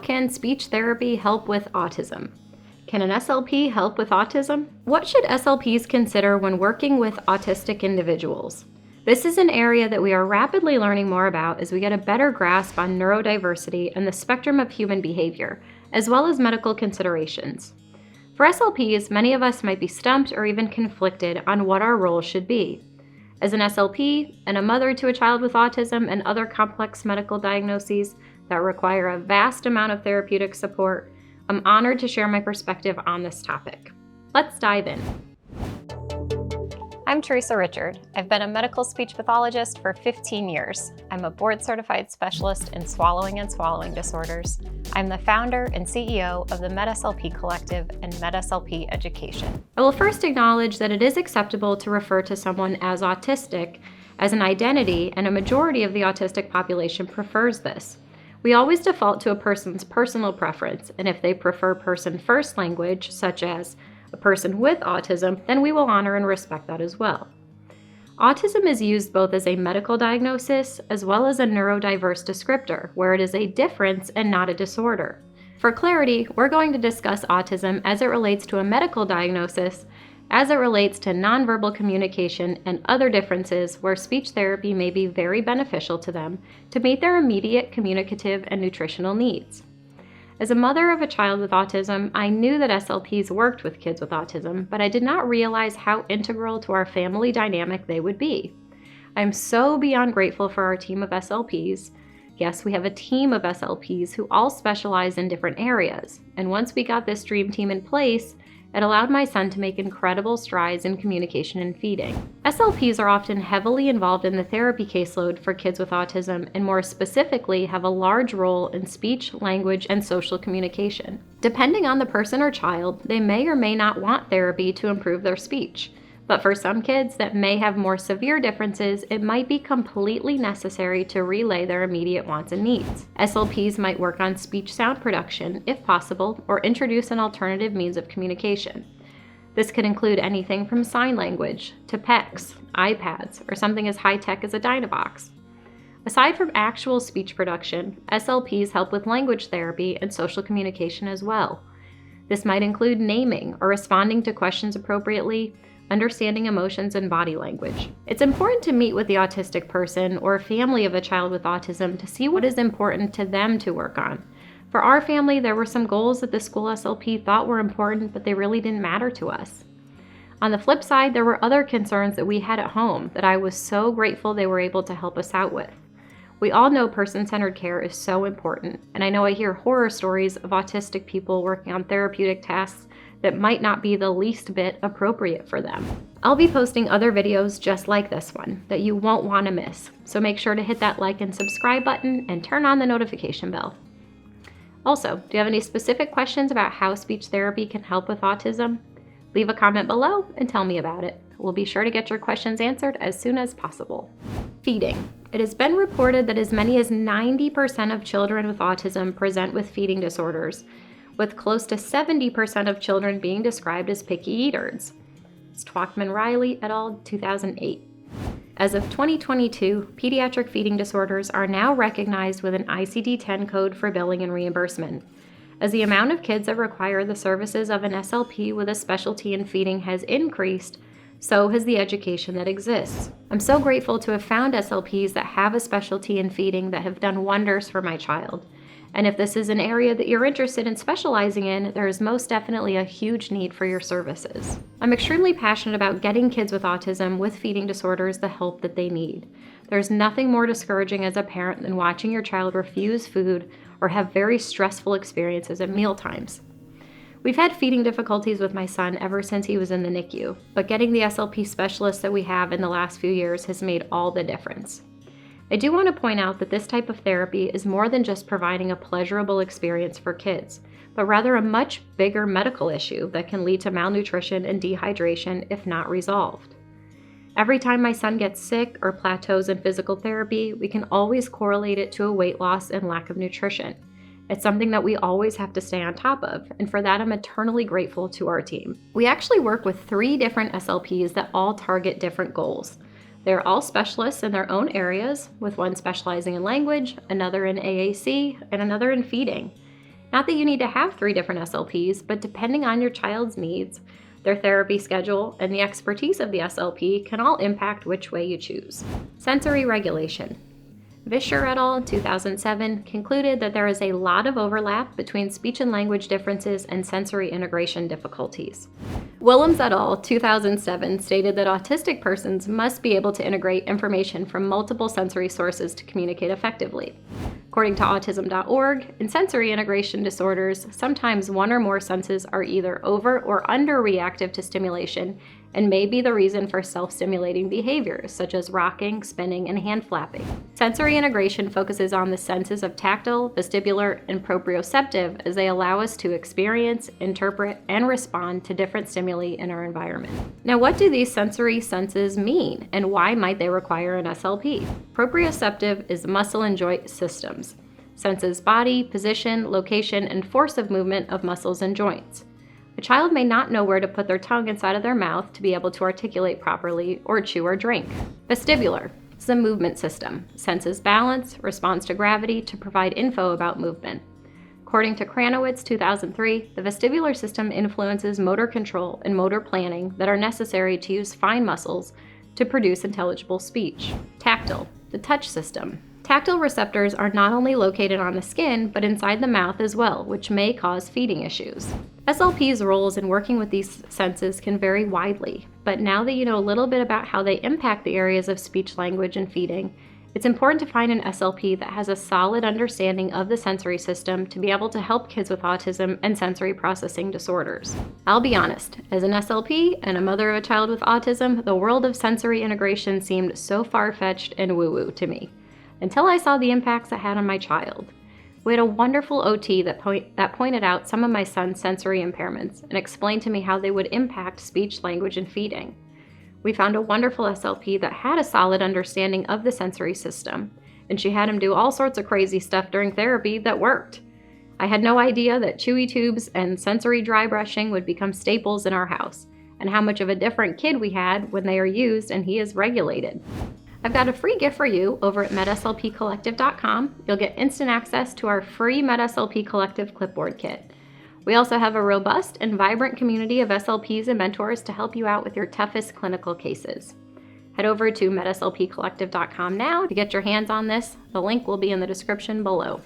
can speech therapy help with autism? Can an SLP help with autism? What should SLPs consider when working with autistic individuals? This is an area that we are rapidly learning more about as we get a better grasp on neurodiversity and the spectrum of human behavior, as well as medical considerations. For SLPs, many of us might be stumped or even conflicted on what our role should be. As an SLP and a mother to a child with autism and other complex medical diagnoses that require a vast amount of therapeutic support, I'm honored to share my perspective on this topic. Let's dive in. I'm Teresa Richard. I've been a medical speech pathologist for 15 years. I'm a board-certified specialist in swallowing and swallowing disorders. I'm the founder and CEO of the MedSLP Collective and MedSLP Education. I will first acknowledge that it is acceptable to refer to someone as autistic as an identity, and a majority of the autistic population prefers this. We always default to a person's personal preference, and if they prefer person-first language, such as a person with autism, then we will honor and respect that as well. Autism is used both as a medical diagnosis as well as a neurodiverse descriptor, where it is a difference and not a disorder. For clarity, we're going to discuss autism as it relates to a medical diagnosis, as it relates to nonverbal communication and other differences where speech therapy may be very beneficial to them to meet their immediate communicative and nutritional needs. As a mother of a child with autism, I knew that SLPs worked with kids with autism, but I did not realize how integral to our family dynamic they would be. I'm so beyond grateful for our team of SLPs. Yes, we have a team of SLPs who all specialize in different areas, and once we got this dream team in place, it allowed my son to make incredible strides in communication and feeding. SLPs are often heavily involved in the therapy caseload for kids with autism, and more specifically have a large role in speech, language, and social communication. Depending on the person or child, they may or may not want therapy to improve their speech. But for some kids that may have more severe differences, it might be completely necessary to relay their immediate wants and needs. SLPs might work on speech sound production, if possible, or introduce an alternative means of communication. This could include anything from sign language to PECs, iPads, or something as high-tech as a Dynabox. Aside from actual speech production, SLPs help with language therapy and social communication as well. This might include naming or responding to questions appropriately, understanding emotions and body language. It's important to meet with the autistic person or family of a child with autism to see what is important to them to work on. For our family, there were some goals that the school SLP thought were important, but they really didn't matter to us. On the flip side, there were other concerns that we had at home that I was so grateful they were able to help us out with. We all know person-centered care is so important, and I know I hear horror stories of autistic people working on therapeutic tasks that might not be the least bit appropriate for them. I'll be posting other videos just like this one that you won't want to miss, so make sure to hit that like and subscribe button and turn on the notification bell. Also, do you have any specific questions about how speech therapy can help with autism? Leave a comment below and tell me about it. We'll be sure to get your questions answered as soon as possible. Feeding. It has been reported that as many as 90% of children with autism present with feeding disorders, with close to 70% of children being described as picky eaters. It's Twachtman-Riley et al., 2008. As of 2022, pediatric feeding disorders are now recognized with an ICD-10 code for billing and reimbursement. As the amount of kids that require the services of an SLP with a specialty in feeding has increased, so has the education that exists. I'm so grateful to have found SLPs that have a specialty in feeding that have done wonders for my child. And if this is an area that you're interested in specializing in, there is most definitely a huge need for your services. I'm extremely passionate about getting kids with autism with feeding disorders the help that they need. There's nothing more discouraging as a parent than watching your child refuse food or have very stressful experiences at mealtimes. We've had feeding difficulties with my son ever since he was in the NICU, but getting the SLP specialists that we have in the last few years has made all the difference. I do want to point out that this type of therapy is more than just providing a pleasurable experience for kids, but rather a much bigger medical issue that can lead to malnutrition and dehydration if not resolved. Every time my son gets sick or plateaus in physical therapy, we can always correlate it to a weight loss and lack of nutrition. It's something that we always have to stay on top of, and for that I'm eternally grateful to our team. We actually work with 3 different SLPs that all target different goals. They're all specialists in their own areas, with one specializing in language, another in AAC, and another in feeding. Not that you need to have 3 different SLPs, but depending on your child's needs, their therapy schedule, and the expertise of the SLP can all impact which way you choose. Sensory regulation. Vischer et al. 2007 concluded that there is a lot of overlap between speech and language differences and sensory integration difficulties. Willems et al. 2007 stated that autistic persons must be able to integrate information from multiple sensory sources to communicate effectively. According to autism.org, in sensory integration disorders, sometimes one or more senses are either over or under-reactive to stimulation and may be the reason for self-stimulating behaviors, such as rocking, spinning, and hand flapping. Sensory integration focuses on the senses of tactile, vestibular, and proprioceptive as they allow us to experience, interpret, and respond to different stimuli in our environment. Now, what do these sensory senses mean, and why might they require an SLP? Proprioceptive is muscle and joint systems. Senses body, position, location, and force of movement of muscles and joints. A child may not know where to put their tongue inside of their mouth to be able to articulate properly or chew or drink. Vestibular is a movement system. Senses balance, responds to gravity to provide info about movement. According to Kranowitz 2003, the vestibular system influences motor control and motor planning that are necessary to use fine muscles to produce intelligible speech. Tactile, the touch system. Tactile receptors are not only located on the skin, but inside the mouth as well, which may cause feeding issues. SLP's roles in working with these senses can vary widely, but now that you know a little bit about how they impact the areas of speech, language, and feeding, it's important to find an SLP that has a solid understanding of the sensory system to be able to help kids with autism and sensory processing disorders. I'll be honest, as an SLP and a mother of a child with autism, the world of sensory integration seemed so far-fetched and woo-woo to me, until I saw the impacts it had on my child. We had a wonderful OT that pointed out some of my son's sensory impairments and explained to me how they would impact speech, language, and feeding. We found a wonderful SLP that had a solid understanding of the sensory system, and she had him do all sorts of crazy stuff during therapy that worked. I had no idea that chewy tubes and sensory dry brushing would become staples in our house, and how much of a different kid we had when they are used and he is regulated. I've got a free gift for you over at MedSLPcollective.com. You'll get instant access to our free MedSLP Collective Clipboard Kit. We also have a robust and vibrant community of SLPs and mentors to help you out with your toughest clinical cases. Head over to MedSLPcollective.com now to get your hands on this. The link will be in the description below.